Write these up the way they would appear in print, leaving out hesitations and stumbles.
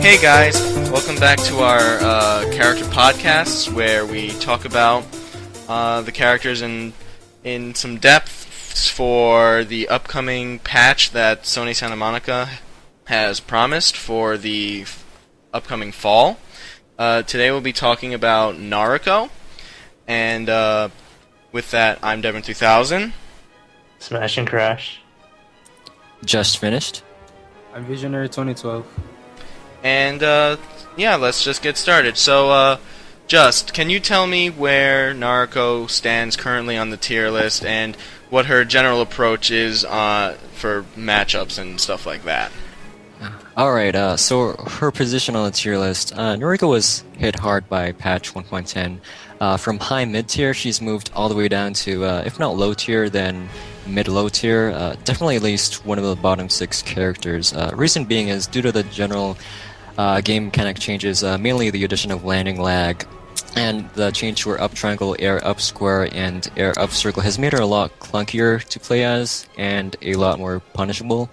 Hey guys, welcome back to our character podcasts where we talk about the characters in some depth for the upcoming patch that Sony Santa Monica has promised for the upcoming fall. Today we'll be talking about Nariko, and with that, I'm Devin3000. Smash and Crash. JustFinisht. I'm Vizionary 2012. And, yeah, let's just get started. So, Just, can you tell me where Nariko stands currently on the tier list, and what her general approach is for matchups and stuff like that? Alright, so her position on the tier list, Nariko was hit hard by patch 1.10. From high mid-tier, she's moved all the way down to, if not low tier, then mid-low tier. Definitely at least one of the bottom 6 characters. Reason being is due to the general game mechanic changes, mainly the addition of landing lag, and the change to her up triangle, air up square, and air up circle has made her a lot clunkier to play as, and a lot more punishable.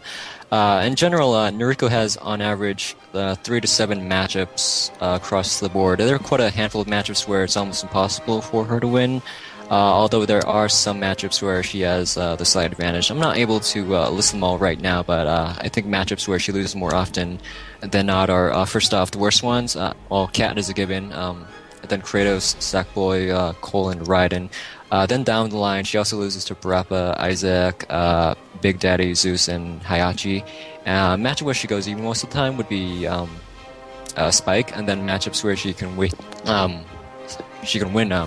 In general, Nariko has, on average, 3 to 7 matchups across the board. There are quite a handful of matchups where it's almost impossible for her to win, although there are some matchups where she has the slight advantage. I'm not able to list them all right now, but I think matchups where she loses more often than not are, first off, the worst ones. Cat is a given, then Kratos, Sackboy, Cole, and Raiden. Then down the line, she also loses to Barappa, Isaac, Big Daddy, Zeus, and Hayachi. Matchup where she goes even most of the time would be Spike, and then matchups where she can win.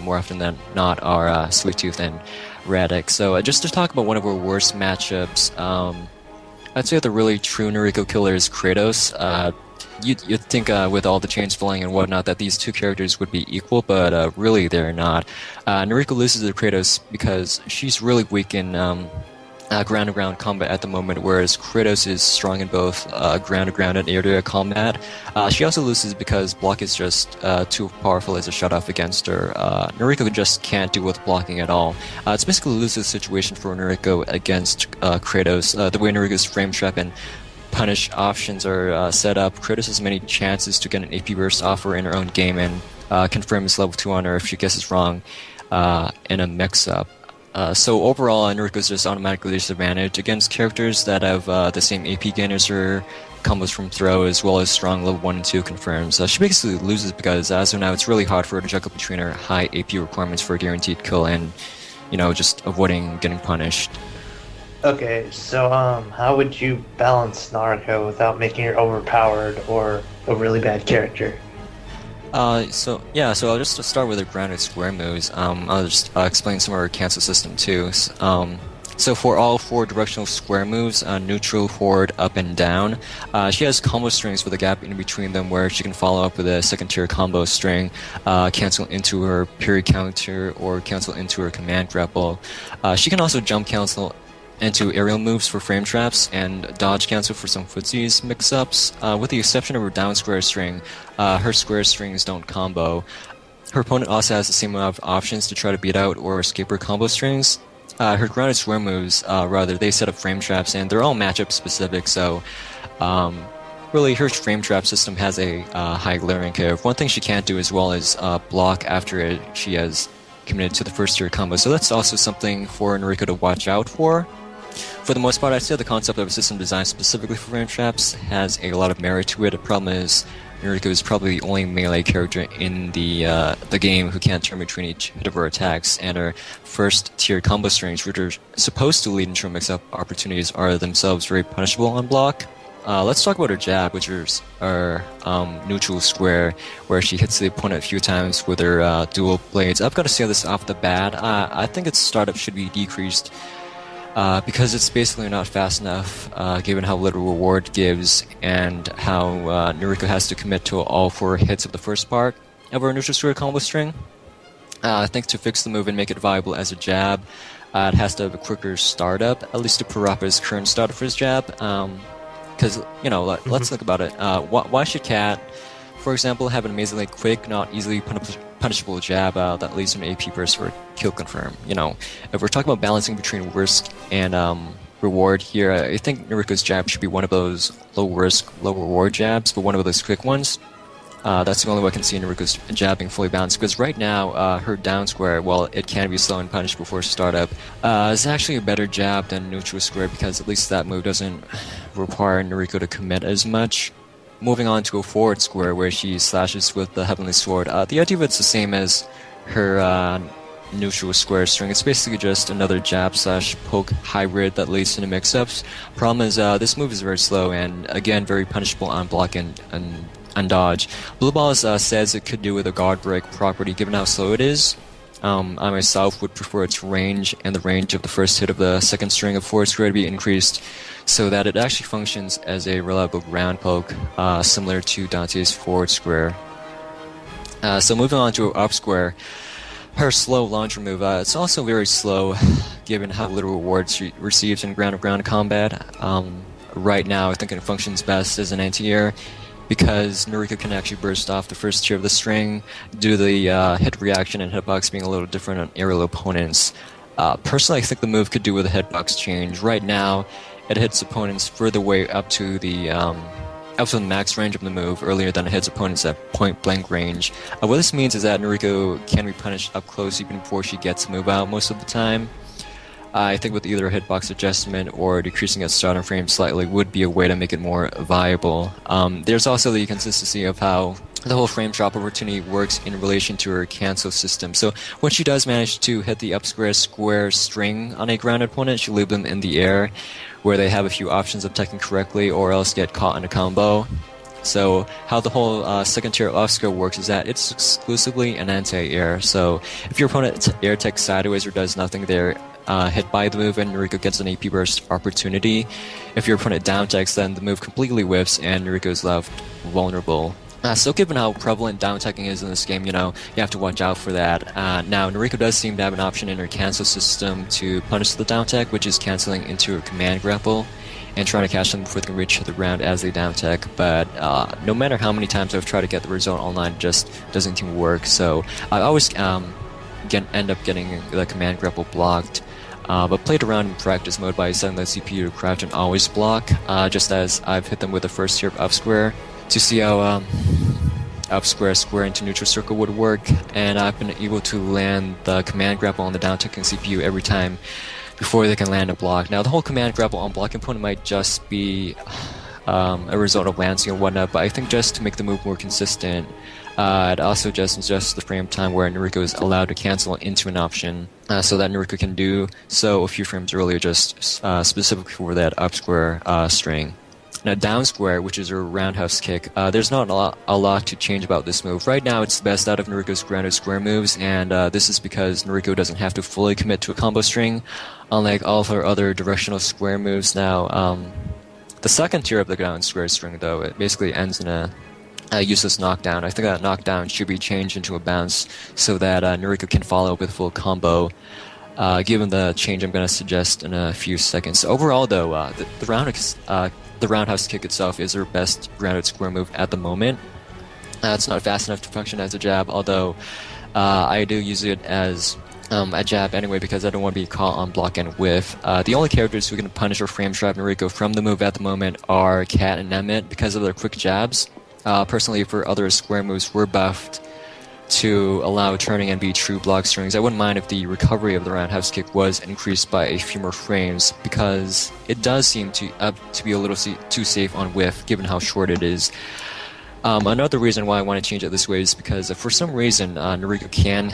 More often than not are Sweet Tooth and Radic. So just to talk about one of her worst matchups, I'd say the really true Nariko killer is Kratos. You'd think with all the chains falling and whatnot that these two characters would be equal, but really they're not. Nariko loses to Kratos because she's really weak in ground-to-ground combat at the moment, whereas Kratos is strong in both ground-to-ground and air-to-air combat. She also loses because block is just too powerful as a shut-off against her. Nariko just can't deal with blocking at all. It's basically a lose-lose situation for Nariko against Kratos. The way Nariko's frame trap and punish options are set up, Kratos has many chances to get an AP burst off her in her own game and confirm his level 2 on her if she guesses wrong in a mix-up. So overall, Nariko's just automatically disadvantaged against characters that have the same AP gain as her, combos from throw, as well as strong level 1 and 2 confirms. She basically loses because as of now, it's really hard for her to juggle between her high AP requirements for a guaranteed kill and, just avoiding getting punished. Okay, so how would you balance Nariko without making her overpowered or a really bad character? So I'll just start with her grounded square moves. I'll just explain some of her cancel system too. So for all 4 directional square moves, neutral, forward, up, and down, she has combo strings with a gap in between them where she can follow up with a second tier combo string, cancel into her period counter, or cancel into her command grapple. She can also jump cancel into aerial moves for frame traps and dodge cancel for some footsies mix-ups. With the exception of her down square string, her square strings don't combo. Her opponent also has the same amount of options to try to beat out or escape her combo strings. Her grounded square moves, they set up frame traps, and they're all matchup specific, so really her frame trap system has a high layering curve. One thing she can't do as well is block after she has committed to the first tier combo, so that's also something for Nariko to watch out for. For the most part, I'd say the concept of a system designed specifically for frame traps has a lot of merit to it. The problem is Nariko is probably the only melee character in the game who can't turn between each hit of her attacks, and her first tier combo strings, which are supposed to lead into mix-up opportunities, are themselves very punishable on block. Let's talk about her jab, which is her neutral square, where she hits the opponent a few times with her dual blades. I've got to say this off the bat. I think its startup should be decreased because it's basically not fast enough, given how little reward gives and how Nariko has to commit to all 4 hits of the first part of her neutral square combo string. I think to fix the move and make it viable as a jab, it has to have a quicker startup, at least to Parappa's current startup for his jab. Because, let's think about it. Why should Cat, for example, have an amazingly quick, not easily punishable jab that leads to an AP burst for a kill confirm? If we're talking about balancing between risk and reward here. I think Nariko's jab should be one of those low risk, low reward jabs, but one of those quick ones. That's the only way I can see Nariko's jab being fully balanced, because right now, her down square, while it can be slow and punished before startup, is actually a better jab than neutral square, because at least that move doesn't require Nariko to commit as much. Moving on to a forward square, where she slashes with the Heavenly Sword, the idea of it's the same as her neutral square string. It's basically just another jab slash poke hybrid that leads to the mix-ups. Problem is, this move is very slow, and again, very punishable on block and dodge. Blue Balls says it could do with a guard break property given how slow it is. I myself would prefer its range and the range of the first hit of the second string of forward square to be increased so that it actually functions as a reliable ground poke, similar to Dante's forward square. So moving on to up square, her slow launcher move, it's also very slow given how little rewards she receives in ground-to-ground combat. Right now I think it functions best as an anti-air, because Nariko can actually burst off the first tier of the string due to the hit reaction and hitbox being a little different on aerial opponents. Personally, I think the move could do with a hitbox change. Right now, it hits opponents further way up to the max range of the move earlier than it hits opponents at point-blank range. What this means is that Nariko can be punished up close even before she gets to move out most of the time. I think with either a hitbox adjustment or decreasing its starting frame slightly would be a way to make it more viable. There's also the consistency of how the whole frame drop opportunity works in relation to her cancel system. So when she does manage to hit the up square string on a grounded opponent, she'll leave them in the air, where they have a few options of teching correctly or else get caught in a combo. So how the whole second tier off square works is that it's exclusively an anti-air. So if your opponent air tech sideways or does nothing, they're hit by the move and Nariko gets an AP burst opportunity. If your opponent down techs, then the move completely whiffs and Nariko is left vulnerable. So given how prevalent down teching is in this game, you have to watch out for that. Now, Nariko does seem to have an option in her cancel system to punish the down tech, which is canceling into her command grapple and trying to catch them before they can reach the ground as they down tech. But no matter how many times I've tried to get the result online, it just doesn't seem to work. So I always end up getting the command grapple blocked. But played around in practice mode by setting the CPU to crouch and always block, just as I've hit them with the first tier of up square to see how up square into neutral circle would work, and I've been able to land the command grapple on the down ticking CPU every time before they can land a block. Now the whole command grapple on block component might just be a result of lancing or whatnot, but I think just to make the move more consistent, it also just adjusts the frame time where Nariko is allowed to cancel into an option, so that Nariko can do so a few frames earlier, just specifically for that up square string. Now down square, which is her roundhouse kick, there's not a lot to change about this move. Right now it's the best out of Nariko's grounded square moves, and this is because Nariko doesn't have to fully commit to a combo string, unlike all of her other directional square moves. Now, the second tier of the ground square string, though, it basically ends in a useless knockdown. I think that knockdown should be changed into a bounce so that Nariko can follow up with full combo, given the change I'm going to suggest in a few seconds. So overall, though, the roundhouse kick itself is her best grounded square move at the moment. It's not fast enough to function as a jab, although I do use it as a jab anyway because I don't want to be caught on block and whiff. The only characters who can punish or frame trap Nariko from the move at the moment are Cat and Nemit because of their quick jabs. Personally, for other square moves were buffed to allow turning and be true block strings, I wouldn't mind if the recovery of the roundhouse kick was increased by a few more frames, because it does seem to be a little too safe on whiff given how short it is. Another reason why I want to change it this way is because for some reason Nariko can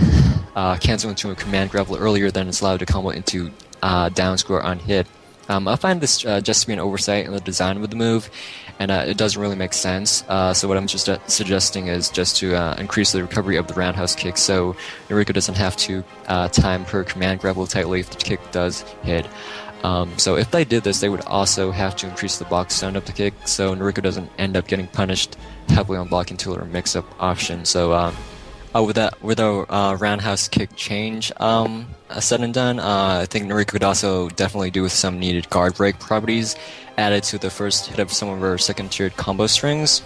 cancel into a command grapple earlier than it's allowed to combo into down square on hit. I find this just to be an oversight in the design of the move, and it doesn't really make sense. So what I'm just suggesting is just to increase the recovery of the roundhouse kick, so Nariko doesn't have to time her command grapple tightly if the kick does hit. So if they did this, they would also have to increase the box stun of the kick, so Nariko doesn't end up getting punished heavily on blocking tool or mix-up option. So with a roundhouse kick change said and done, I think Nariko could also definitely do with some needed guard break properties added to the first hit of some of her second-tiered combo strings.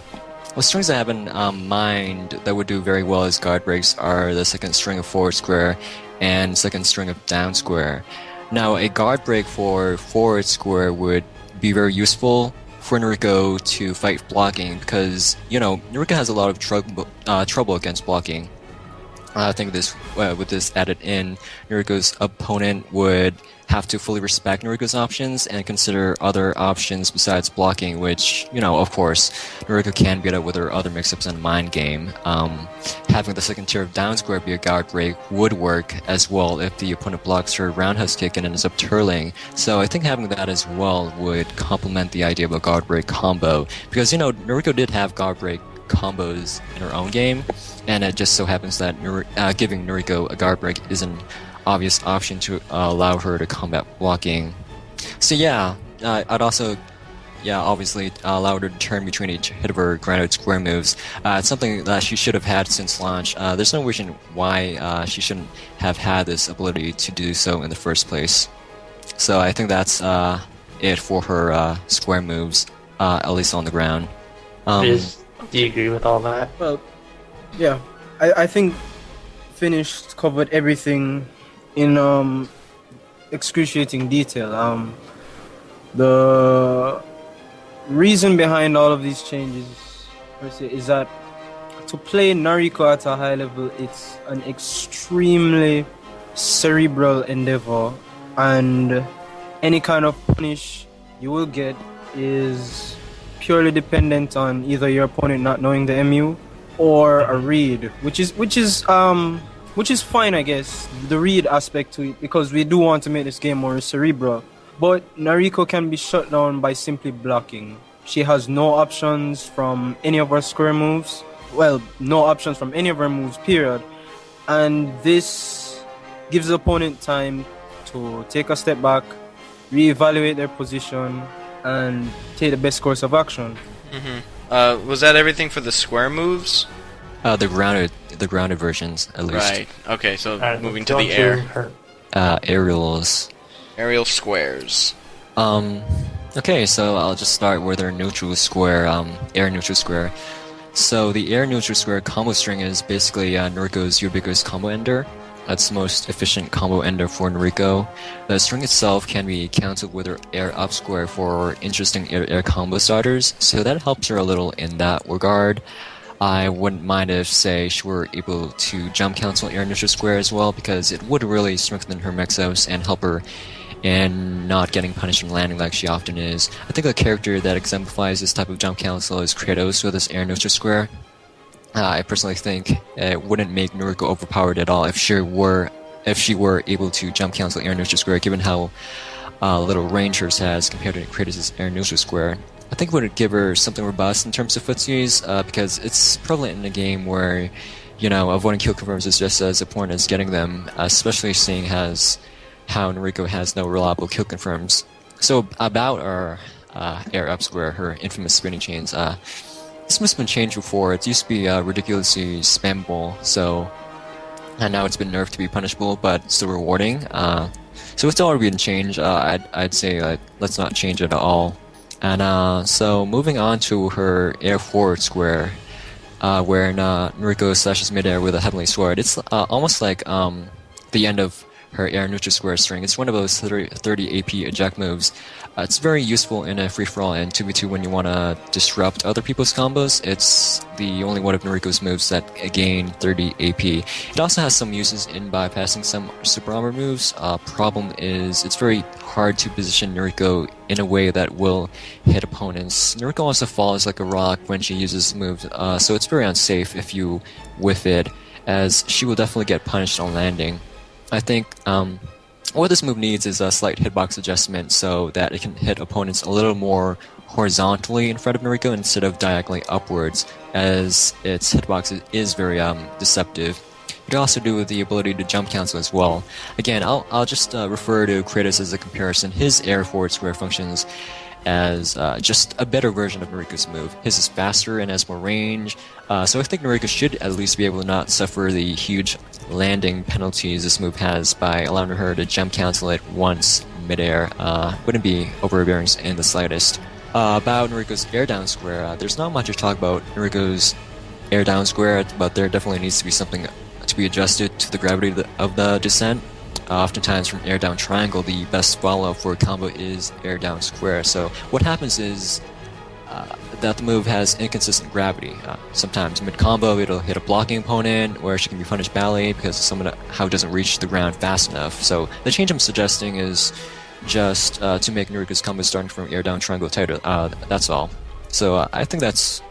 The strings I have in mind that would do very well as guard breaks are the second string of forward square and second string of down square. Now, a guard break for forward square would be very useful for Nariko to fight blocking because, Nariko has a lot of trouble against blocking. I think with this added in, Nariko's opponent would have to fully respect Nariko's options and consider other options besides blocking, which, of course, Nariko can get up with her other mix-ups in Mind Game. Having the second tier of down square be a guard break would work as well if the opponent blocks her roundhouse kick and ends up turling. So I think having that as well would complement the idea of a guard break combo, because, Nariko did have guard break combos in her own game, and it just so happens that giving Nariko a guard break is an obvious option to allow her to combat blocking. So yeah, I'd also obviously allow her to turn between each hit of her grounded square moves. It's something that she should have had since launch. There's no reason why she shouldn't have had this ability to do so in the first place. So I think that's it for her square moves, at least on the ground. Do you agree with all that? Well, yeah, I think Finished covered everything in excruciating detail. The reason behind all of these changes, per se, is that to play Nariko at a high level, it's an extremely cerebral endeavor, and any kind of punish you will get is purely dependent on either your opponent not knowing the MU or a read, which is fine, I guess, the read aspect to it, because we do want to make this game more cerebral. But Nariko can be shut down by simply blocking. She has no options from any of her square moves. Well, no options from any of her moves, period. And this gives the opponent time to take a step back, reevaluate their position, and take the best course of action. Mm-hmm. Was that everything for the square moves? The grounded versions, at least. Right. Okay, so moving to Don't the air. Aerials. Aerial squares. Okay, so I'll just start with our neutral square, air neutral square. So the air neutral square combo string is basically Nariko's ubiquitous combo ender. That's the most efficient combo ender for Nariko. The string itself can be counted with her air up square for interesting air combo starters, so that helps her a little in that regard. I wouldn't mind if, say, she were able to jump cancel air neutral square as well, because it would really strengthen her mix-ups and help her in not getting punished from landing like she often is. I think a character that exemplifies this type of jump cancel is Kratos with his air neutral square. I personally think it wouldn't make Nariko overpowered at all if she were able to jump cancel air neutral square, given how little range hers has compared to Kratos' air neutral square. I think it would give her something robust in terms of footsies, because it's prevalent in a game where, avoiding kill confirms is just as important as getting them, especially seeing how Nariko has no reliable kill confirms. So about our air up square, her infamous spinning chains, this must have been changed before. It used to be ridiculously spammable, and now it's been nerfed to be punishable, but still rewarding. So it's already been changed. I'd say let's not change it at all. And so moving on to her air forward square, where Nariko slashes midair with a heavenly sword. It's almost like the end of her air neutral square string. It's one of those 30 AP eject moves. It's very useful in a free-for-all and 2v2 when you want to disrupt other people's combos. It's the only one of Nariko's moves that gain 30 AP. It also has some uses in bypassing some super armor moves. Problem is, it's very hard to position Nariko in a way that will hit opponents. Nariko also falls like a rock when she uses moves, so it's very unsafe if you whiff it, as she will definitely get punished on landing. I think what this move needs is a slight hitbox adjustment so that it can hit opponents a little more horizontally in front of Nariko instead of diagonally upwards, as its hitbox is very deceptive. It can also do with the ability to jump cancel as well. Again, I'll just refer to Kratos as a comparison. His air forward square functions as just a better version of Nariko's move. His is faster and has more range, so I think Nariko should at least be able to not suffer the huge landing penalties this move has by allowing her to jump cancel it once midair. Wouldn't be overbearing in the slightest. About Nariko's air down square, there's not much to talk about Nariko's air down square, but there definitely needs to be something to be adjusted to the gravity of the descent. oftentimes from air down triangle, the best follow-up for a combo is air down square. So what happens is that the move has inconsistent gravity. Sometimes mid-combo it'll hit a blocking opponent, where she can be punished badly because someone how it doesn't reach the ground fast enough. So the change I'm suggesting is just to make Nariko's combo starting from air down triangle tighter. That's all. So I think that's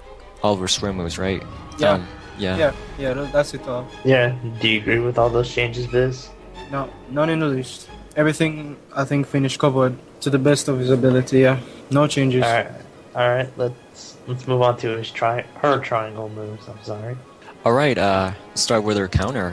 all of her square moves, right? Yeah. Yeah. That's it all. Yeah. Do you agree with all those changes, Viz? No, none in the least. Everything I think Finish covered to the best of his ability. Yeah, no changes. All right. Let's move on to her triangle moves. I'm sorry. All right. Start with her counter.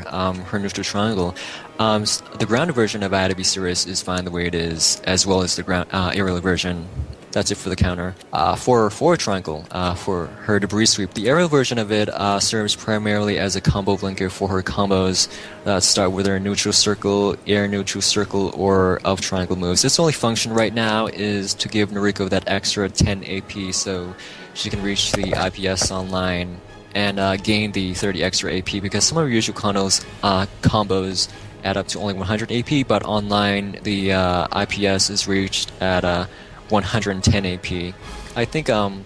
Her neutral triangle. The grounded version of I Had to Be Serious is fine the way it is, as well as the aerial version. That's it for the counter. For forward triangle, for her debris sweep, the aerial version of it serves primarily as a combo blinker for her combos that start with her neutral circle, air neutral circle, or up triangle moves. Its only function right now is to give Nariko that extra 10 AP so she can reach the IPS online and gain the 30 extra AP, because some of her usual combos add up to only 100 AP, but online the IPS is reached at 110 AP. I think, do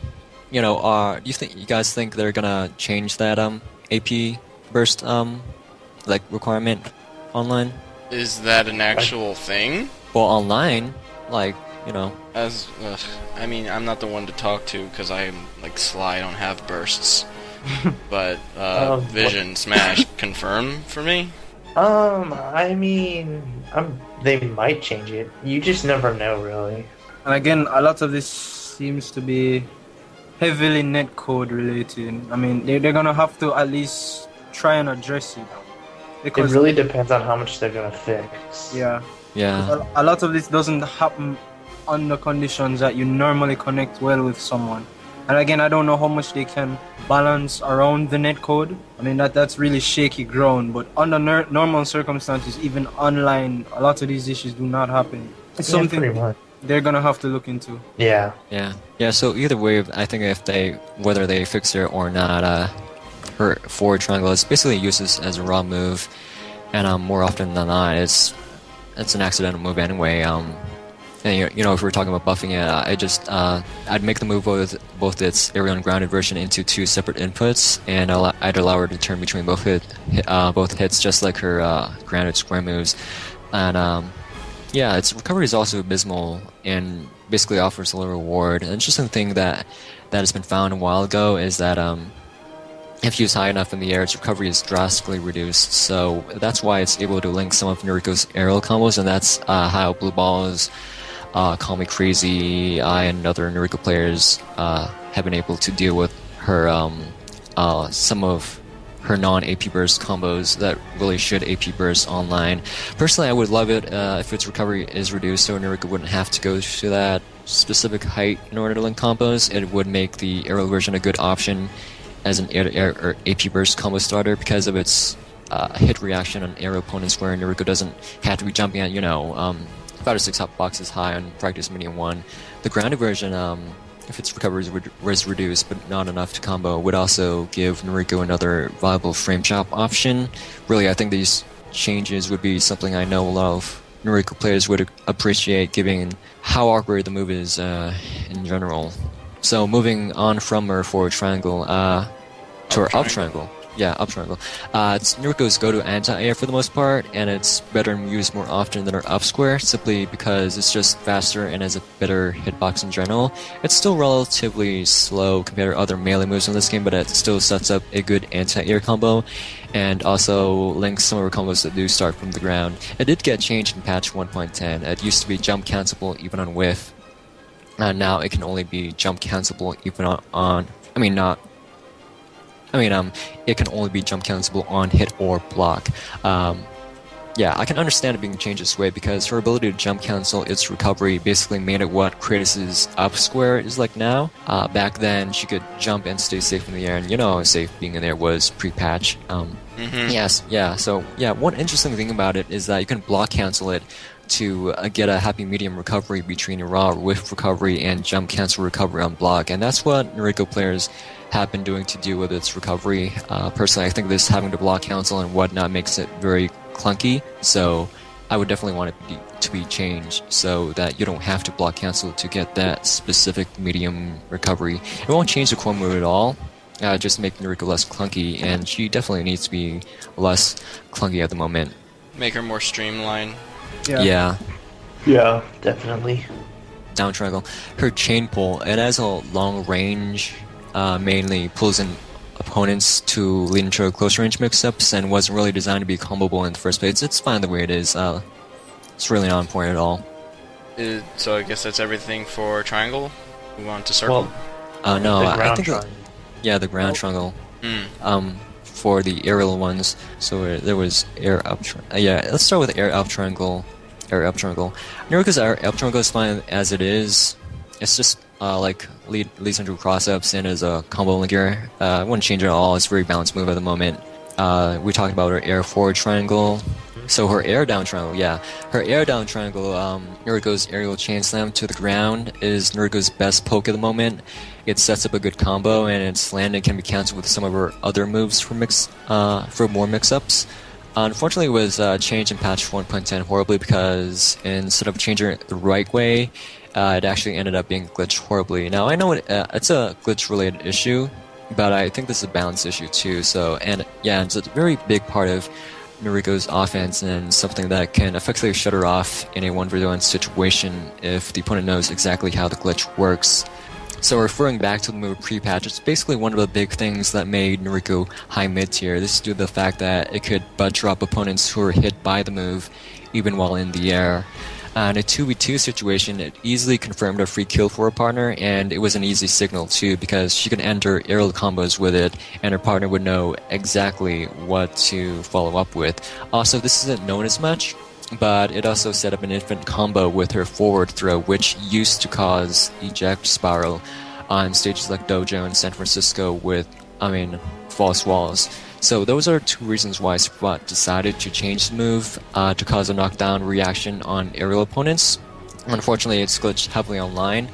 you guys think they're gonna change that AP burst requirement online? Is that an actual thing? Well, online, I mean, I'm not the one to talk to because I'm sly. I don't have bursts. But Vision Smash confirm for me. I mean, they might change it. You just never know, really. And again, a lot of this seems to be heavily netcode related. I mean, they're gonna have to at least try and address it. Because it really depends on how much they're gonna fix. Yeah. Yeah. A lot of this doesn't happen under conditions that you normally connect well with someone. And again, I don't know how much they can balance around the netcode. I mean, that's really shaky ground. But under normal circumstances, even online, a lot of these issues do not happen. It's something pretty much they're gonna have to look into. Yeah. So either way, I think whether they fix it or not, her forward triangle is basically used as a raw move, and more often than not, it's an accidental move anyway. And if we're talking about buffing it, I'd make the move with both its aerial and grounded version into two separate inputs, and I'd allow her to turn between both hits, just like her grounded square moves. And its recovery is also abysmal and basically offers a little reward. An interesting thing that has been found a while ago is that if used high enough in the air, its recovery is drastically reduced. So that's why it's able to link some of Nariko's aerial combos, and that's how Blue Balls, Call Me Crazy, and other Nariko players have been able to deal with her some of her non-AP burst combos that really should AP burst online. Personally, I would love it if its recovery is reduced, so Nariko wouldn't have to go to that specific height in order to link combos. It would make the aerial version a good option as an air or AP burst combo starter because of its hit reaction on aerial opponents, where Nariko doesn't have to be jumping at 5 or 6 hot boxes high on practice medium 1. The grounded version, if its recovery was reduced but not enough to combo, would also give Nariko another viable frame chop option. Really, I think these changes would be something I know a lot of Nariko players would appreciate, given how awkward the move is in general. So moving on from her forward triangle to her up triangle. Yeah, up triangle. It's Nariko's go-to anti-air for the most part, and it's better and used more often than her up square, simply because it's just faster and has a better hitbox in general. It's still relatively slow compared to other melee moves in this game, but it still sets up a good anti-air combo, and also links some of her combos that do start from the ground. It did get changed in patch 1.10. It used to be jump cancelable even on whiff, and now it can only be jump cancelable even it can only be jump cancelable on hit or block. I can understand it being changed this way because her ability to jump cancel its recovery basically made it what Kratos' up square is like now. Back then, she could jump and stay safe in the air, and how safe being in there was pre-patch. So one interesting thing about it is that you can block cancel it to get a happy medium recovery between your raw whiff recovery and jump cancel recovery on block, and that's what Nariko players have been doing to deal with its recovery. Personally, I think this having to block cancel and whatnot makes it very clunky, so I would definitely want it to be changed so that you don't have to block cancel to get that specific medium recovery. It won't change the core move at all, just make Nariko less clunky, and she definitely needs to be less clunky at the moment. Make her more streamlined. Yeah. Yeah, definitely. Down triangle. Her chain pull, it has a long range, mainly pulls in opponents to lead into close range mix-ups, and wasn't really designed to be comboable in the first place. It's fine the way it is. It's really not important at all. So I guess that's everything for triangle. Move on to circle. No, the I ground think triangle. the ground triangle. For the aerial ones, so there was air up. Let's start with air up triangle. Air up triangle. Nariko's air up triangle is fine as it is. It's just leads into cross-ups and is a combo linker. I wouldn't change it at all. It's a very balanced move at the moment. We talked about her air forward triangle. So her air down triangle, her air down triangle, Nariko's aerial chain slam to the ground is Nariko's best poke at the moment. It sets up a good combo, and its landing can be cancelled with some of her other moves for more mix-ups. Unfortunately, it was changed in patch 1.10 horribly because instead of changing it the right way, it actually ended up being glitched horribly. Now, I know it's a glitch-related issue, but I think this is a balance issue too. So, it's a very big part of Nariko's offense and something that can effectively shut her off in a 1v1 situation if the opponent knows exactly how the glitch works. So referring back to the move pre-patch, it's basically one of the big things that made Nariko high mid-tier. This is due to the fact that it could butt drop opponents who were hit by the move even while in the air. In a 2v2 situation, it easily confirmed a free kill for her partner, and it was an easy signal too because she could enter aerial combos with it, and her partner would know exactly what to follow up with. Also, this isn't known as much, but it also set up an infant combo with her forward throw, which used to cause eject spiral on stages like Dojo and San Francisco with, false walls. So those are two reasons why Superbot decided to change the move to cause a knockdown reaction on aerial opponents. Unfortunately, it's glitched heavily online.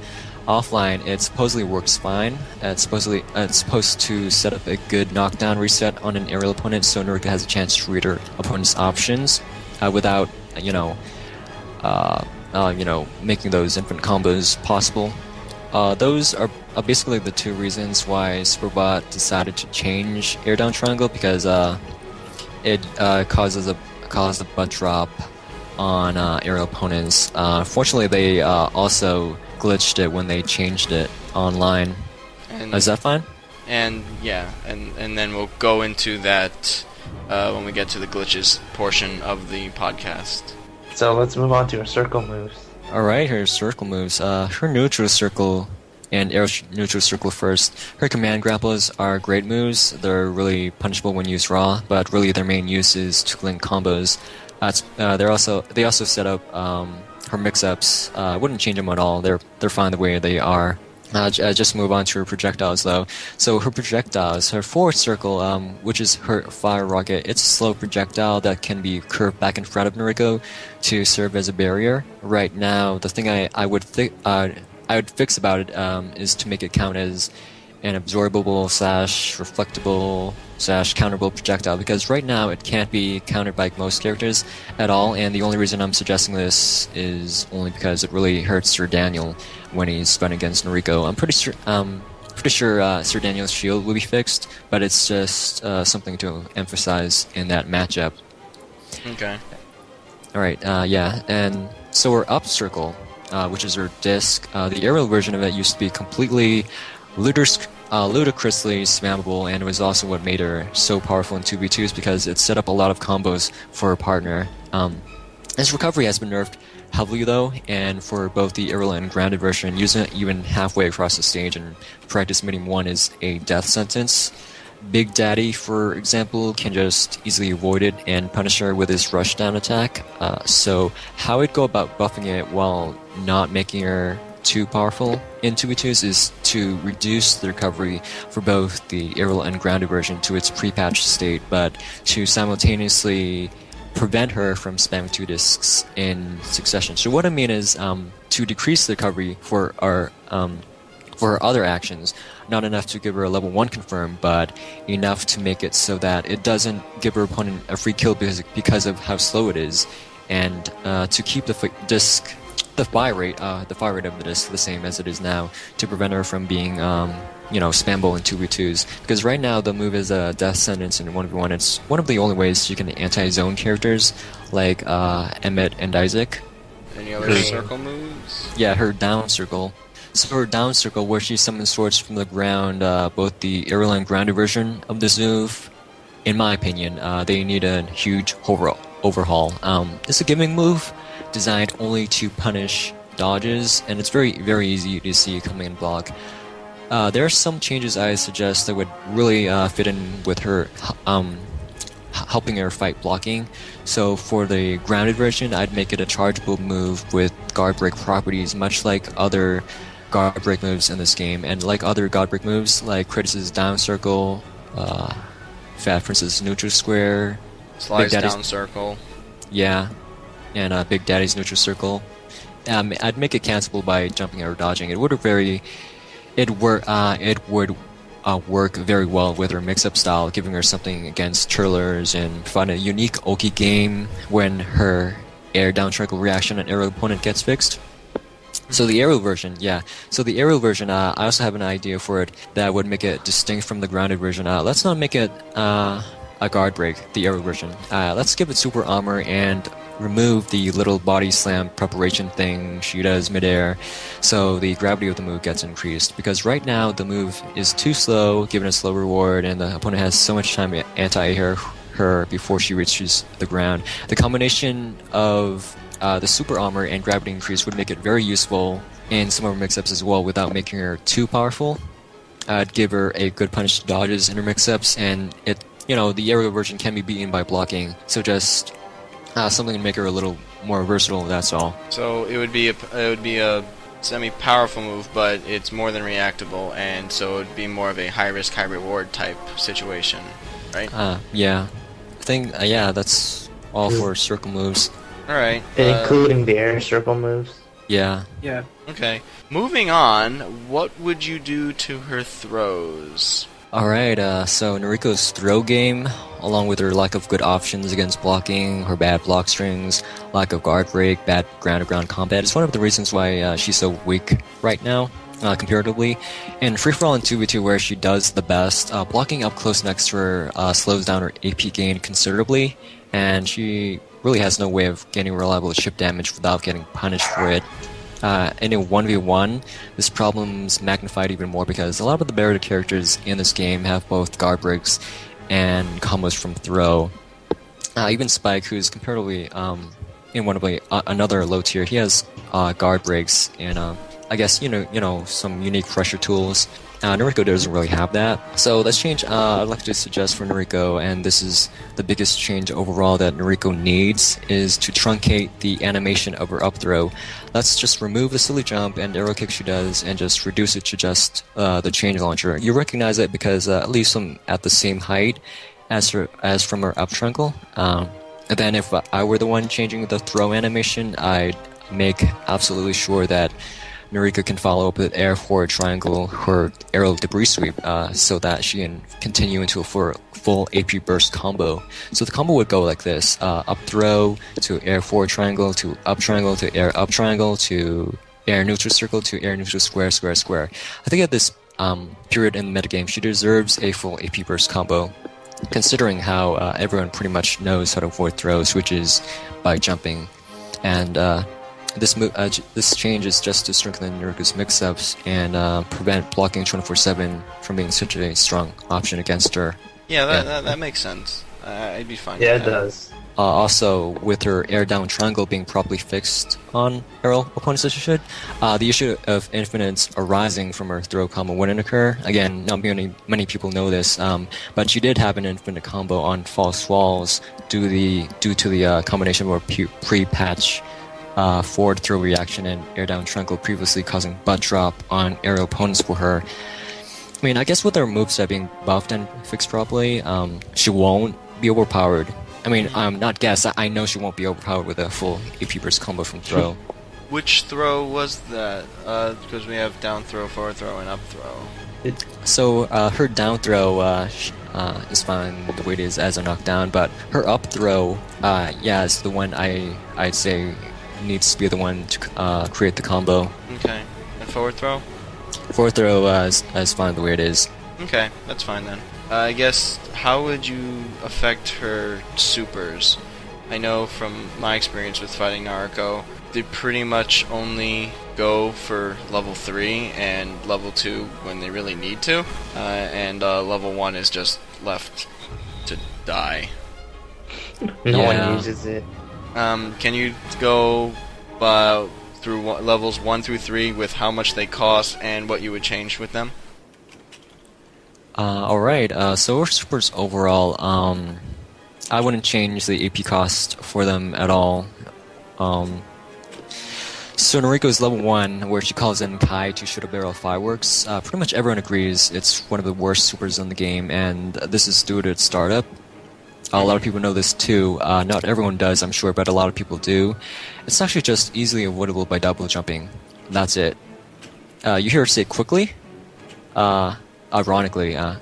Offline, it supposedly works fine. It's supposed to set up a good knockdown reset on an aerial opponent, so Nariko has a chance to read her opponent's options without, making those infant combos possible. Those are basically the two reasons why Superbot decided to change air down triangle, because it caused a butt drop on aerial opponents. Fortunately, they also glitched it when they changed it online. Is that fine? And then we'll go into that when we get to the glitches portion of the podcast. So let's move on to her circle moves. Alright, her circle moves. Her neutral circle and air neutral circle first. Her command grapples are great moves. They're really punishable when used raw, but really their main use is to link combos. They also set up her mix-ups. Wouldn't change them at all. They're fine the way they are. Just move on to her projectiles though. So her projectiles, her forward circle, which is her fire rocket, it's a slow projectile that can be curved back in front of Nariko to serve as a barrier. Right now, the thing I would fix about it is to make it count as an absorbable / reflectable / counterable projectile, because right now it can't be countered by most characters at all, and the only reason I'm suggesting this is only because it really hurts Sir Daniel when he's fighting against Nariko. I'm pretty sure Sir Daniel's shield will be fixed, but it's just something to emphasize in that matchup. Okay. Alright, and so her up circle, which is her disc, the aerial version of it used to be completely ludicrously spammable, and it was also what made her so powerful in 2v2s because it set up a lot of combos for her partner. Its recovery has been nerfed heavily though, and for both the aerial and grounded version, using it even halfway across the stage and practice meeting 1 is a death sentence. Big Daddy, for example, can just easily avoid it and punish her with his rushdown attack. So how I'd go about buffing it while not making her too powerful in 2v2s is to reduce the recovery for both the aerial and grounded version to its pre-patch state, but to simultaneously prevent her from spamming 2 discs in succession. So what I mean is to decrease the recovery for our other actions, not enough to give her a level 1 confirm, but enough to make it so that it doesn't give her opponent a free kill because of how slow it is. and to keep the disc, the fire rate of the disc the same as it is now, to prevent her from being spamable in 2v2s. Because right now the move is a death sentence in 1v1. It's one of the only ways you can anti-zone characters like Emmett and Isaac. Any other circle moves? Yeah, her down circle. So her down circle, where she summons swords from the ground, both the aerial and grounded version of this move, in my opinion, they need a huge overhaul. It's a gimmick move designed only to punish dodges, and it's very, very easy to see coming in block. There are some changes I suggest that would really fit in with her, helping her fight blocking. So for the grounded version, I'd make it a chargeable move with guard break properties, much like other guard break moves in this game, and like other guard break moves like Kratos' down circle, Fat Princess neutral square, Slice down circle. Yeah, and Big Daddy's neutral circle. I'd make it cancelable by jumping or dodging. It would work very well with her mix-up style, giving her something against Turlers and provide a unique Oki game when her air down triangle reaction and aerial opponent gets fixed. So the aerial version, I also have an idea for it that would make it distinct from the grounded version. Let's not make it a guard break, the aerial version. Let's give it super armor and remove the little body slam preparation thing she does midair, so the gravity of the move gets increased. Because right now the move is too slow, given a slow reward, and the opponent has so much time to anti-air her before she reaches the ground. The combination of the super armor and gravity increase would make it very useful in some of her mix-ups as well, without making her too powerful. I'd give her a good punish to dodges in her mix-ups, and the aerial version can be beaten by blocking. So just something to make her a little more versatile. That's all. So it would be a semi-powerful move, but it's more than reactable, and so it would be more of a high-risk, high-reward type situation, right? Yeah. I think that's all for circle moves. Alright. Including the air circle moves? Yeah. Yeah. Okay. Moving on, what would you do to her throws? Alright, so Nariko's throw game, along with her lack of good options against blocking, her bad block strings, lack of guard break, bad ground-to-ground combat, is one of the reasons why she's so weak right now, comparatively. In free-for-all and 2v2, where she does the best, blocking up close next to her slows down her AP gain considerably, and she really has no way of gaining reliable chip damage without getting punished for it. In a 1v1, this problem's magnified even more because a lot of the barrier characters in this game have both guard breaks and combos from throw. Even Spike, who's comparatively in one of another low tier, he has guard breaks and I guess some unique pressure tools. Nariko doesn't really have that. So let's change. I'd like to suggest for Nariko, and this is the biggest change overall that Nariko needs, is to truncate the animation of her up throw. Let's just remove the silly jump and arrow kick she does, and just reduce it to just the change launcher. You recognize it because it leaves them at the same height as from her up triangle. And then if I were the one changing the throw animation, I'd make absolutely sure that Nariko can follow up with air forward triangle her aerial debris sweep, so that she can continue into a full AP burst combo. So the combo would go like this: up throw to air forward triangle to up triangle to air up triangle to air neutral circle to air neutral square square square. I think at this period in the metagame, she deserves a full AP burst combo, considering how everyone pretty much knows how to avoid throws, which is by jumping. And this change is just to strengthen Nariko's mix-ups and prevent blocking 24/7 from being such a strong option against her. Yeah, that makes sense. I'd be fine. Yeah, with it that. does. Also, with her air down triangle being properly fixed on aerial opponents as she should, the issue of infinites arising from her throw combo wouldn't occur. Again, not many people know this, but she did have an infinite combo on false walls due to the combination of her pre-patch forward throw reaction and air down triangle, previously causing butt drop on aerial opponents for her. I mean, I guess with her moveset being buffed and fixed properly, she won't be overpowered. I mean, not guess, I know she won't be overpowered with a full AP burst combo from throw. Which throw was that? Because we have down throw, forward throw, and up throw. So her down throw, is fine the way it is as a knockdown, but her up throw, is the one I'd say needs to be the one to create the combo. Okay. And forward throw? Forward throw is fine the way it is. Okay, that's fine then. I guess, how would you affect her supers? I know from my experience with fighting Nariko, they pretty much only go for level 3 and level 2 when they really need to, and level 1 is just left to die. No one uses it. Can you go through levels 1 through 3 with how much they cost and what you would change with them? Alright, so her supers overall, I wouldn't change the AP cost for them at all. So Nariko's level 1, where she calls in Kai to shoot a barrel of fireworks, pretty much everyone agrees it's one of the worst supers in the game, and this is due to its startup. A lot of people know this too. Not everyone does, I'm sure, but a lot of people do. It's actually just easily avoidable by double jumping. That's it. You hear her say quickly? Ironically, Yeah.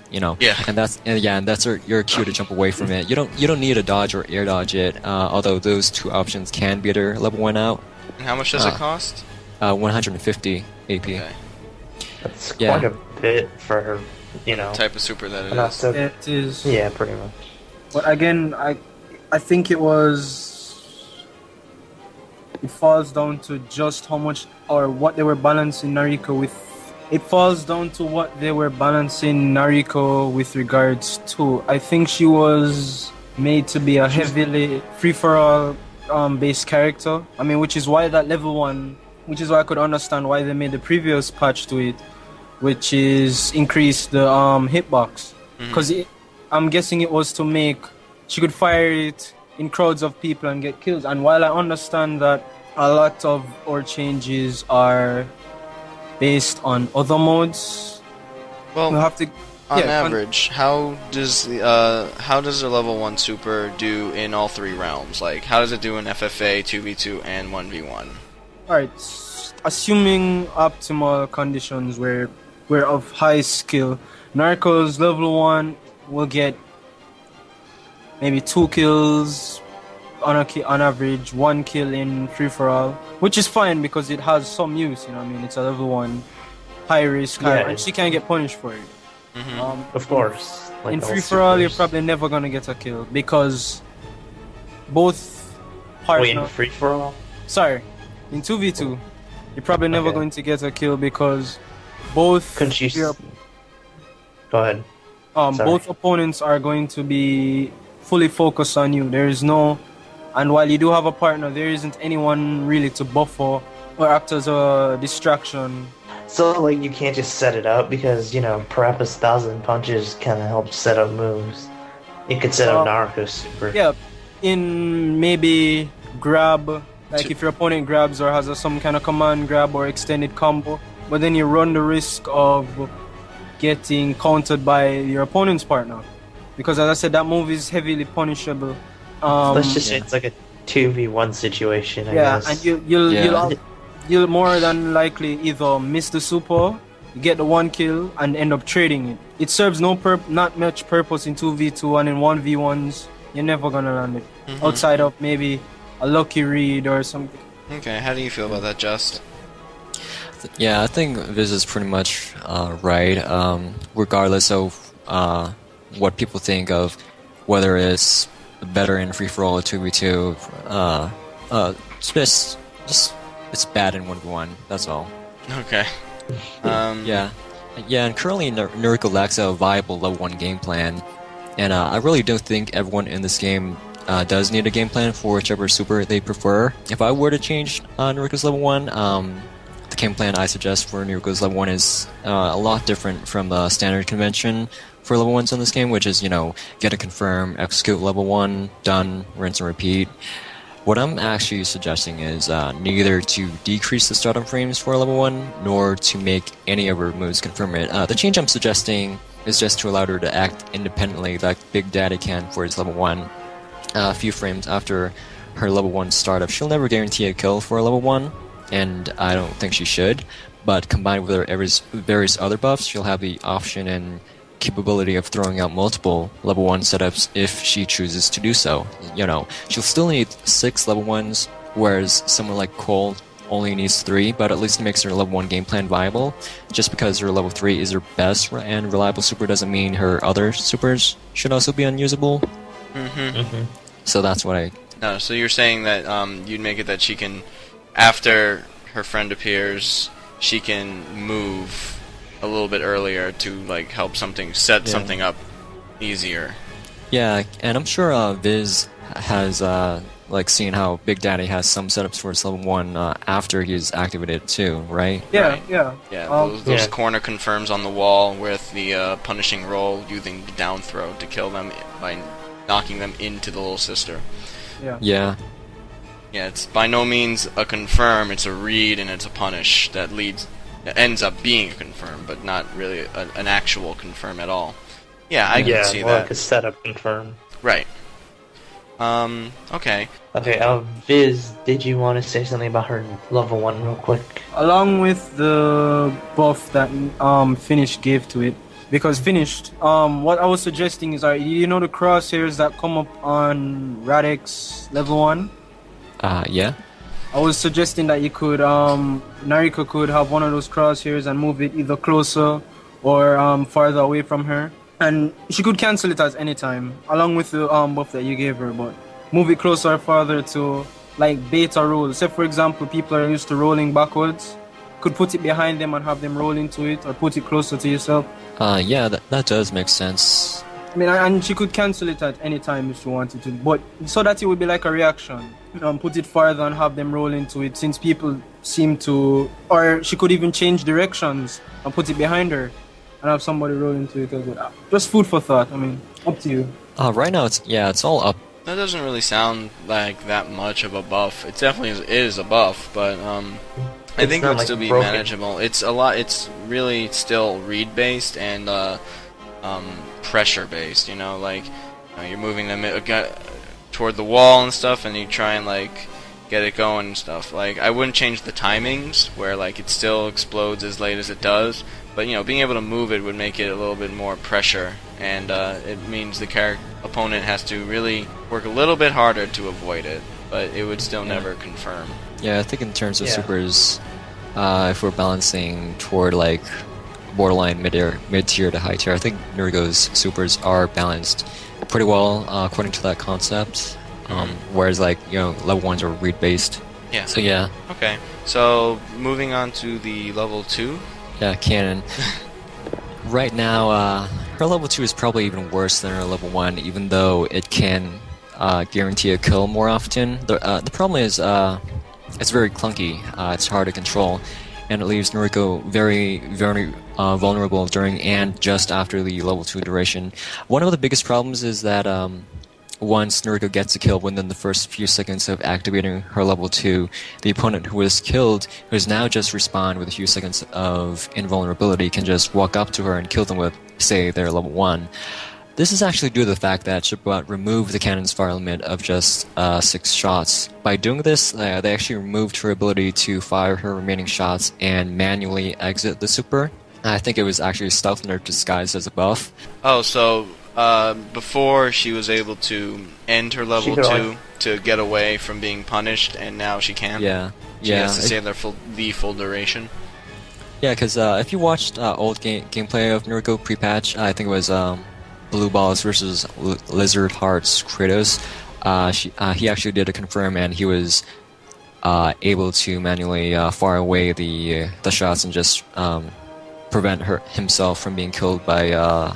and that's your cue to jump away from it. You don't need to dodge or air dodge it, although those two options can be their level 1 out. And how much does it cost? 150 AP. Okay. That's quite a bit for, Type of super that it not is. so, It is. yeah, pretty much. But again, I think it falls down to just how much or what they were balancing Nariko with. It falls down to what they were balancing Nariko with regards to. I think she was made to be a heavily free-for-all based character. I mean, which is why that level 1, which is why I could understand why they made the previous patch to it, which is increase the hitbox. Because I'm guessing it was to make she could fire it in crowds of people and get kills. And while I understand that a lot of our changes are based on other modes, Well, we'll have to. on average, how does the level 1 super do in all 3 realms? Like, how does it do in FFA, 2v2, and 1v1? Alright, assuming optimal conditions where we're of high skill, Narco's level 1 will get maybe 2 kills on average, 1 kill in free-for-all, which is fine because it has some use, I mean, it's a level 1 high risk, and she can get punished for it. Of course. Like in all free-for-all, you're supers. probably never gonna get a kill because both Wait, in partners... free-for-all? Sorry, in 2v2, you're probably never going to get a kill because both Couldn't you... Go ahead. Sorry. both opponents are going to be fully focused on you. There is no... And while you do have a partner, there isn't anyone really to buffer or act as a distraction. So, like, you can't just set it up because, Parappa's 1,000 punches kind of help set up moves. You could set up Naruko's super. Yeah, in maybe grab, like if your opponent grabs or has some kind of command grab or extended combo, but then you run the risk of getting countered by your opponent's partner. Because as I said, that move is heavily punishable. Let's just say it's like a 2v1 situation, I guess. And you'll more than likely either miss the super, get the 1 kill, and end up trading it. It serves not much purpose in 2v2, and in 1v1s, you're never gonna land it. Outside of maybe a lucky read or something. Okay, how do you feel about that, Just? Yeah, I think Viz is pretty much right, regardless of what people think of whether it's better in free-for-all or 2v2. It's bad in 1v1, that's all. Okay. Yeah, and currently Nariko lacks a viable level 1 game plan, and I really don't think everyone in this game does need a game plan for whichever super they prefer. If I were to change Nariko's level 1, the game plan I suggest for Nariko's level 1 is a lot different from the standard convention for level 1s in this game, which is, get a confirm, execute level 1, done, rinse and repeat. What I'm actually suggesting is neither to decrease the startup frames for level 1, nor to make any of her moves confirm it. The change I'm suggesting is just to allow her to act independently like Big Daddy can for his level 1. A few frames after her level 1 startup, she'll never guarantee a kill for a level 1, and I don't think she should, but combined with her various other buffs, she'll have the option in capability of throwing out multiple level 1 setups if she chooses to do so. You know, she'll still need 6 level 1s, whereas someone like Cole only needs 3, but at least it makes her level 1 game plan viable. Just because her level 3 is her best and reliable super doesn't mean her other supers should also be unusable. So that's what I... No, so you're saying that you'd make it that she can, after her friend appears, she can move a little bit earlier to like help set something up easier. Yeah, and I'm sure Viz has like seen how Big Daddy has some setups for his level 1 after he's activated too, right? Yeah, Right. yeah. Yeah, those corner confirms on the wall with the punishing roll using the down throw to kill them by knocking them into the little sister. Yeah. Yeah, it's by no means a confirm, it's a read and it's a punish that ends up being a confirm, but not really an actual confirm at all. Yeah, I can see more that. like a setup confirm. Right. Okay. Okay, Viz, did you want to say something about her level 1 real quick? Along with the buff that Finished gave to it, because Finished, what I was suggesting is, you know the crosshairs that come up on Radek's level 1? Yeah. I was suggesting that you could, Nariko could have one of those crosshairs and move it either closer or farther away from her. And she could cancel it at any time, along with the buff that you gave her, but move it closer or farther to, like, beta roll. Say, for example, people are used to rolling backwards. Could put it behind them and have them roll into it, or put it closer to yourself. Yeah, that does make sense. I mean, and she could cancel it at any time if she wanted to, but so that it would be like a reaction. Put it farther and have them roll into it, since people seem to... Or she could even change directions and put it behind her and have somebody roll into it as well. Just food for thought. I mean, up to you. Right now, it's all up. That doesn't really sound like that much of a buff. It definitely is a buff, but I think it would still be manageable. It's a lot. It's really still read based and pressure based. You know, like you're moving them toward the wall and stuff, and you try and like get it going and stuff. Like I wouldn't change the timings where like it still explodes as late as it does, but being able to move it would make it a little bit more pressure, and it means the opponent has to really work a little bit harder to avoid it, but it would still never confirm. Yeah, I think in terms of supers, if we're balancing toward like borderline mid-tier to high tier, I think Nariko's supers are balanced pretty well according to that concept. Whereas like level 1s are read based. Yeah. So yeah. Okay. So moving on to the level 2. Yeah, canon. Right now, her level 2 is probably even worse than her level 1, even though it can guarantee a kill more often. The problem is it's very clunky. It's hard to control, and it leaves Nariko very, very vulnerable during and just after the level 2 duration. One of the biggest problems is that once Nariko gets a kill within the first few seconds of activating her level 2, the opponent who is killed, who is now just respawned with a few seconds of invulnerability, can just walk up to her and kill them with, say, their level 1. This is actually due to the fact that Chipbot removed the cannon's fire limit of just 6 shots. By doing this, they actually removed her ability to fire her remaining shots and manually exit the super. I think it was actually a stealth nerf disguised as a buff. Oh, so before she was able to end her level 2 to get away from being punished, and now she can't? Yeah. She has to stay there for the full duration? Yeah, because if you watched old gameplay of Nariko pre-patch, I think it was Blue Balls versus Lizard Hearts Kratos, he actually did a confirm, and he was able to manually fire away the shots and just prevent himself from being killed by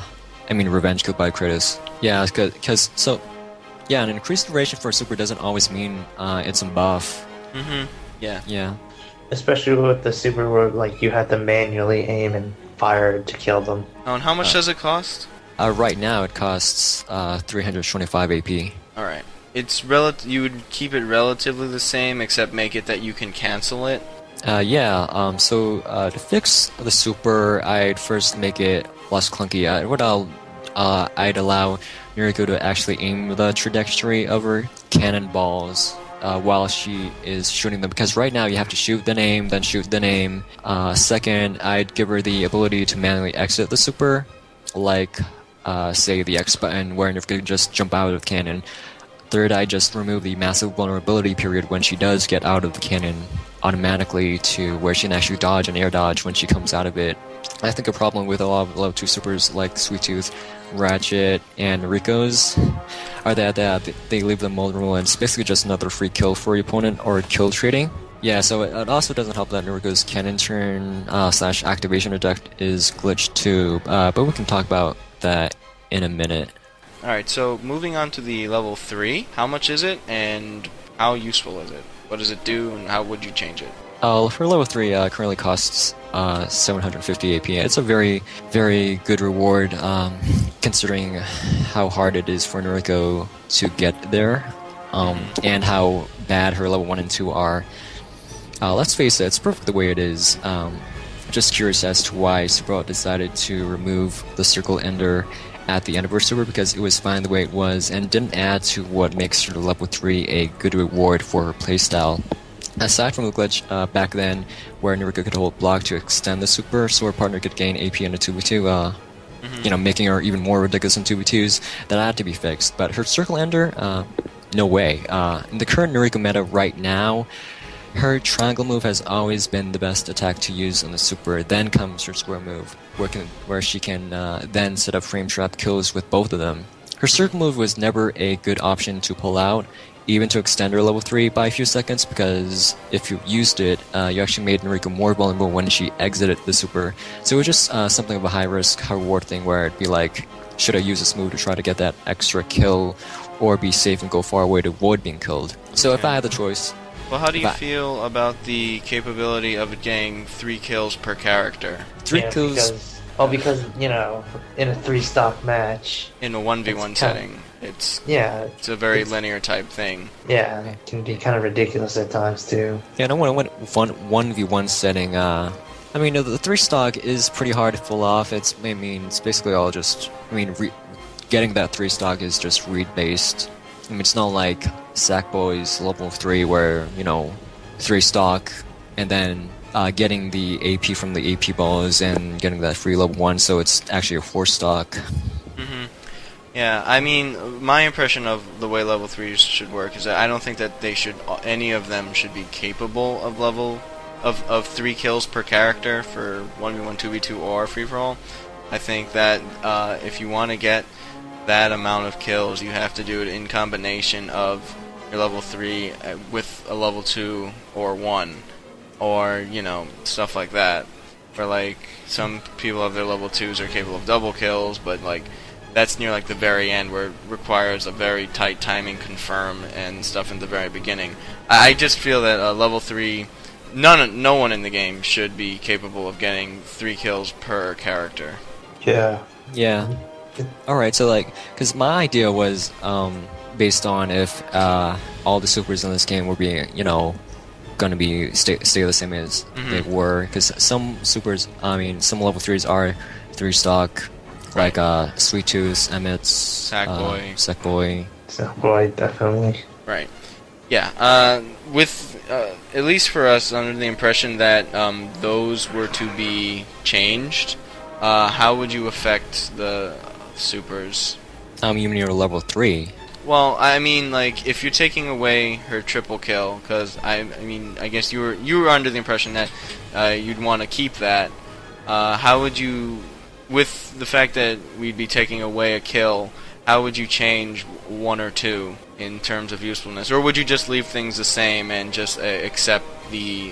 revenge killed by Kratos. Yeah, because an increased duration for a super doesn't always mean it's a buff. Yeah. Yeah. Especially with the super where like you had to manually aim and fire to kill them. Oh, and how much does it cost? Right now it costs 325 AP. Alright. It's you would keep it relatively the same, except make it that you can cancel it? So to fix the super, I'd first make it less clunky. I'd allow Nariko to actually aim the trajectory of her cannonballs while she is shooting them, because right now you have to shoot then aim, then shoot then aim. Second, I'd give her the ability to manually exit the super, like, say, the X button, where Nariko can just jump out of the cannon. Third Eye just remove the massive vulnerability period when she does get out of the cannon automatically to where she can actually dodge and air dodge when she comes out of it. I think a problem with a lot of level 2 supers like Sweet Tooth, Ratchet, and Nariko's are that they leave them vulnerable and it's basically just another free kill for your opponent or kill trading. Yeah, so it also doesn't help that Nariko's cannon turn / activation eject is glitched too, but we can talk about that in a minute. Alright, so moving on to the level 3, how much is it and how useful is it? What does it do and how would you change it? For level 3, currently costs 750 AP. It's a very, very good reward, considering how hard it is for Nariko to get there, and how bad her level 1 and 2 are. Let's face it, it's perfect the way it is. Just curious as to why Superbot decided to remove the Circle Ender at the end of her super, because it was fine the way it was and didn't add to what makes her level 3 a good reward for her playstyle. Aside from the glitch back then, where Nariko could hold block to extend the super, so her partner could gain AP in a 2v2, making her even more ridiculous in 2v2s, that had to be fixed. But her Circle Ender, no way. In the current Nariko meta right now, her triangle move has always been the best attack to use on the super. Then comes her square move, where she can then set up frame trap kills with both of them. Her circle move was never a good option to pull out, even to extend her level 3 by a few seconds, because if you used it, you actually made Nariko more vulnerable when she exited the super. So it was just something of a high-risk, high-reward thing where it'd be like, should I use this move to try to get that extra kill, or be safe and go far away to avoid being killed? So if I had the choice... Well, how do you feel about the capability of getting 3 kills per character? 3 kills... Because, in a 3-stock match... In a 1v1 setting, it's a very linear type thing. Yeah, it can be kind of ridiculous at times, too. Yeah, and I want 1v1 setting, the 3-stock is pretty hard to pull off. It's basically all just... getting that 3-stock is just read-based. It's not like Sackboy's level 3 where, 3-stock, and then getting the AP from the AP balls and getting that free level 1, so it's actually a 4-stock. Yeah, my impression of the way level 3s should work is that I don't think that any of them should be capable of 3 kills per character for 1v1, 2v2, or free-for-all. I think that if you want to get that amount of kills, you have to do it in combination of your level 3 with a level 2 or 1, or stuff like that. For some people of their level 2s are capable of double kills, but that's near the very end where it requires a very tight timing confirm and stuff in the very beginning. I just feel that level 3, no one in the game should be capable of getting 3 kills per character. Yeah. Alright, so because my idea was based on if all the supers in this game were being, going to stay the same as they were, because some supers, some level 3s are 3-stock, like Sweet Tooth, Emmett's, Sackboy. Sackboy, definitely. Right. Yeah, with, at least for us, under the impression that those were to be changed, how would you affect the supers? You mean your level 3? Well, if you're taking away her triple kill, because I guess you were under the impression that you'd want to keep that. How would you, with the fact that we'd be taking away a kill, how would you change 1 or 2 in terms of usefulness, or would you just leave things the same and just accept the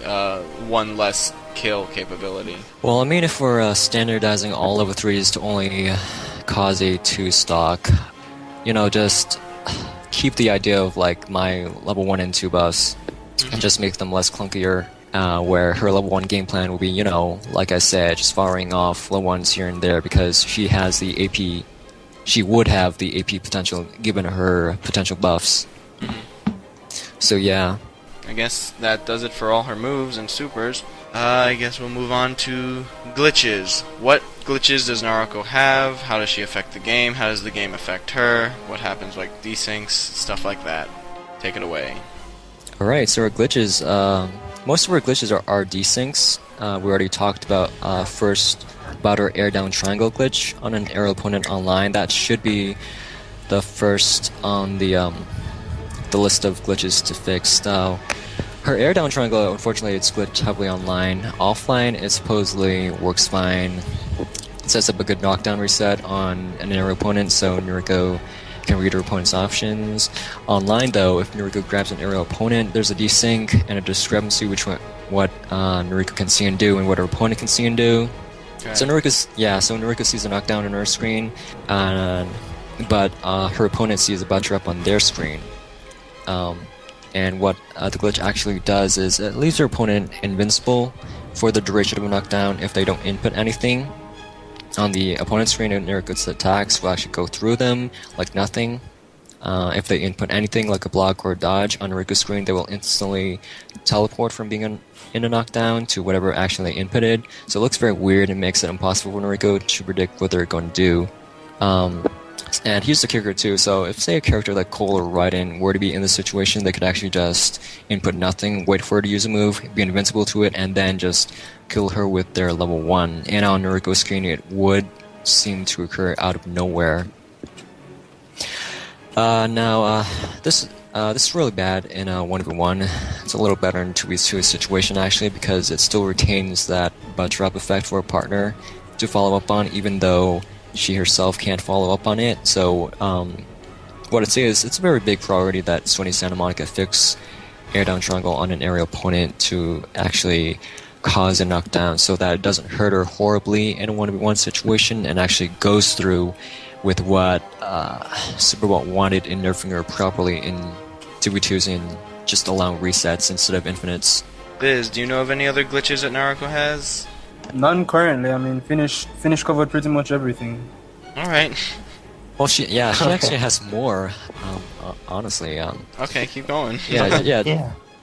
1 less kill capability? Well, if we're standardizing all level 3s to only cause a 2-stock, just keep the idea of my level 1 and 2 buffs and just make them less clunkier, where her level 1 game plan will be, like I said, just firing off level 1s here and there, because she has the AP, she would have the AP potential given her potential buffs. So yeah. I guess that does it for all her moves and supers. I guess we'll move on to glitches. What glitches does Nariko have? How does she affect the game? How does the game affect her? What happens desyncs? Stuff like that. Take it away. Alright, so our glitches, most of our glitches are desyncs. We already talked about first about her air down triangle glitch on an aerial opponent online. That should be the first on the list of glitches to fix. Now, her air down triangle, unfortunately, it's glitched heavily online. Offline, it supposedly works fine. It sets up a good knockdown reset on an aerial opponent, so Nariko can read her opponent's options. Online, though, if Nariko grabs an aerial opponent, there's a desync and a discrepancy between what Nariko can see and do and what her opponent can see and do. Okay. So Nariko sees a knockdown on her screen, but her opponent sees a butt up on their screen. And what the glitch actually does is it leaves her opponent invincible for the duration of a knockdown if they don't input anything. On the opponent's screen, Nariko's attacks will actually go through them like nothing. If they input anything like a block or a dodge on Nariko's screen, they will instantly teleport from being in a knockdown to whatever action they inputted. So it looks very weird and makes it impossible for Nariko to predict what they're going to do. And here's the kicker too, so if say a character like Cole or Raiden were to be in this situation, they could actually just input nothing, wait for her to use a move, be invincible to it, and then just kill her with their level 1. And on Nariko's screen it would seem to occur out of nowhere. This is really bad in 1v1. It's a little better in 2v2 situation actually, because it still retains that butt drop effect for a partner to follow up on, even though she herself can't follow up on it. So what I'd say is it's a very big priority that Sony Santa Monica fix air down triangle on an aerial opponent to actually cause a knockdown so that it doesn't hurt her horribly in a 1v1 situation and actually goes through with what Superbot wanted in nerfing her properly in 2v2s and just allowing resets instead of infinites. Biz, do you know of any other glitches that Nariko has? None currently. I mean, Finish covered pretty much everything. Alright. Well, she actually has more, honestly. Okay, keep going.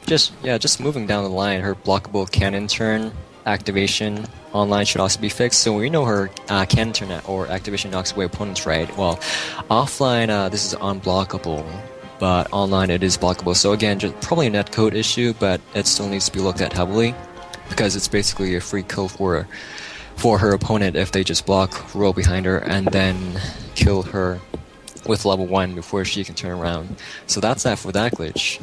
Just moving down the line, her blockable cannon turn activation online should also be fixed. So we know her cannon turn or activation knocks away opponents, right? Well, offline, this is unblockable, but online it is blockable. So again, just probably a netcode issue, but it still needs to be looked at heavily, because it's basically a free kill for her opponent if they just block, roll behind her, and then kill her with level 1 before she can turn around. So that's that for that glitch.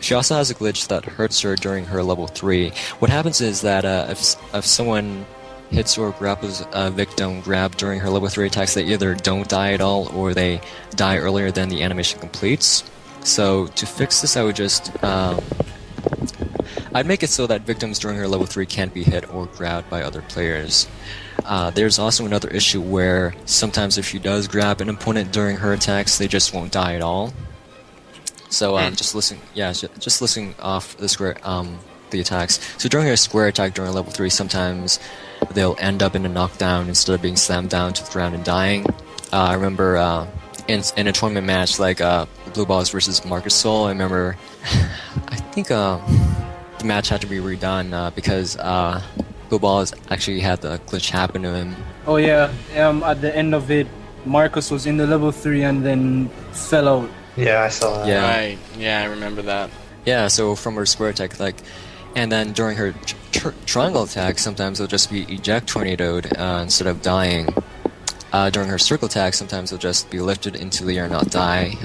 She also has a glitch that hurts her during her level 3. What happens is that if someone hits or grapples a victim grab during her level 3 attacks, they either don't die at all or they die earlier than the animation completes. So to fix this, I would just I'd make it so that victims during her level 3 can't be hit or grabbed by other players. There's also another issue where sometimes if she does grab an opponent during her attacks, they just won't die at all. So just listening off the attacks. So during her square attack during level 3, sometimes they'll end up in a knockdown instead of being slammed down to the ground and dying. I remember in a tournament match like Blue Balls versus Marcus Sol, I remember I think the match had to be redone because Blue Balls actually had the glitch happen to him. Oh yeah, at the end of it, Marcus was in the level 3 and then fell out. Yeah, I saw that. Yeah. Right. Yeah, I remember that. Yeah, so from her square attack, and then during her triangle attack, sometimes it'll just be eject tornadoed instead of dying. During her circle attack, sometimes it'll just be lifted into the air and not die.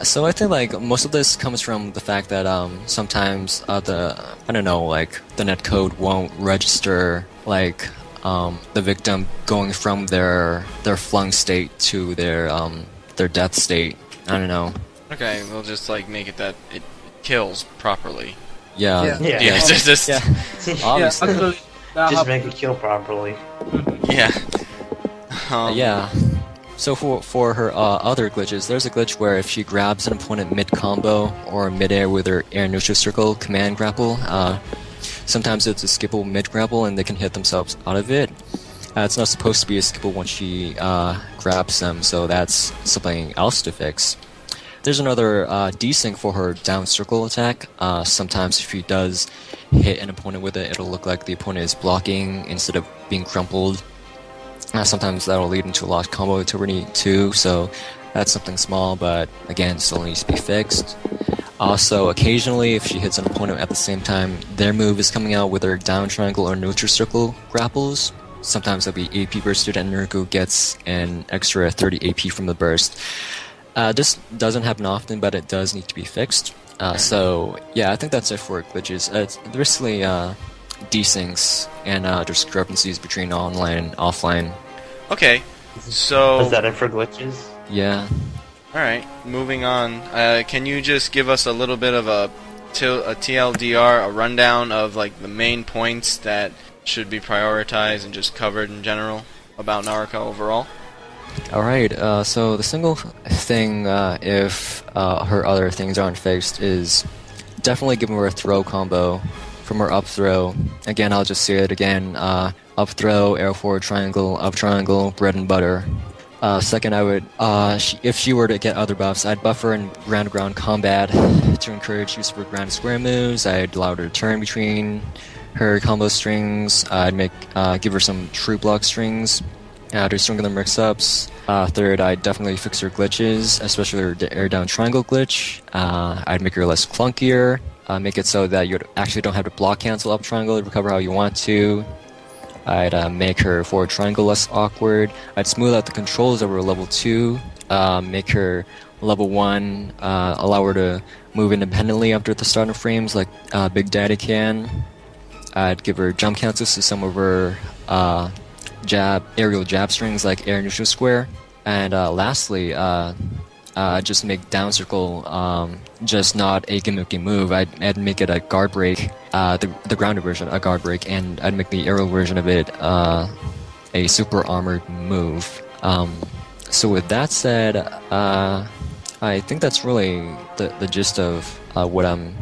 So I think most of this comes from the fact that sometimes the netcode won't register the victim going from their flung state to their death state. I don't know. Okay, we'll just make it that it kills properly. Yeah. Just obviously. Just make it kill properly. Yeah. Yeah. So for her other glitches, there's a glitch where if she grabs an opponent mid-combo or mid-air with her air neutral circle command grapple, sometimes it's a skippable mid-grapple and they can hit themselves out of it. It's not supposed to be a skippable once she grabs them, so that's something else to fix. There's another desync for her down circle attack. Sometimes if she does hit an opponent with it, it'll look like the opponent is blocking instead of being crumpled. Sometimes that'll lead into a lost combo to too, so that's something small, but again, still needs to be fixed. Also, occasionally, if she hits an opponent at the same time, their move is coming out with her down triangle or neutral circle grapples. Sometimes it'll be AP bursted, and Nariko gets an extra 30 AP from the burst. This doesn't happen often, but it does need to be fixed. So, yeah, I think that's it for glitches. It's basically desyncs and discrepancies between online and offline. Okay, so... Is that it for glitches? Yeah. Alright, moving on. Can you just give us a little bit of a TLDR, a rundown of like the main points that should be prioritized and just covered in general about Nariko overall? Alright, so the single thing, if her other things aren't fixed, is definitely giving her a throw combo from her up throw. Again, I'll just say it again, up throw, air forward triangle, up triangle, bread and butter. Second, I would, if she were to get other buffs, I'd buff her in ground-to-ground combat to encourage use of her ground square moves. I'd allow her to turn between her combo strings. I'd give her some true block strings to strengthen the mix-ups. Third, I'd definitely fix her glitches, especially her air down triangle glitch. I'd make her less clunkier, make it so that you actually don't have to block cancel up triangle to recover how you want to. I'd make her forward triangle less awkward. I'd smooth out the controls over level 2, make her level 1, allow her to move independently after the starting frames like Big Daddy can. I'd give her jump cancels to some of her aerial jab strings like air neutral square. And lastly, just make down circle just not a gimmicky move. I'd make it a guard break, the grounded version a guard break, and I'd make the aerial version of it a super armored move. So with that said, I think that's really the gist of what I'm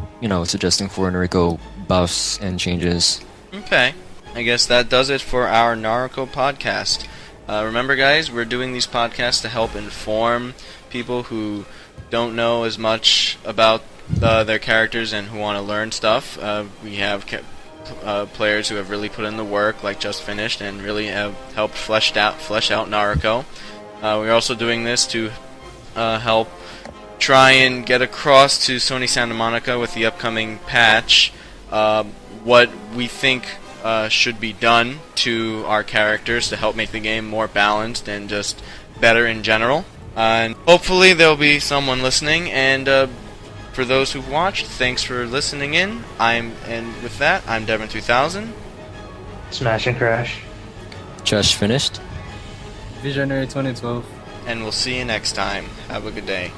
suggesting for Nariko buffs and changes. Okay, I guess that does it for our Nariko podcast. Remember, guys, we're doing these podcasts to help inform people who don't know as much about their characters and who want to learn stuff. We have players who have really put in the work, like JustFinisht, and really have helped flesh out Nariko. We're also doing this to help try and get across to Sony Santa Monica with the upcoming patch what we think should be done to our characters to help make the game more balanced and just better in general. And hopefully there'll be someone listening, and for those who've watched, thanks for listening in. And with that, I'm Devin2000. Smash and Crash. JustFinisht. Vizionary 2012. And we'll see you next time. Have a good day.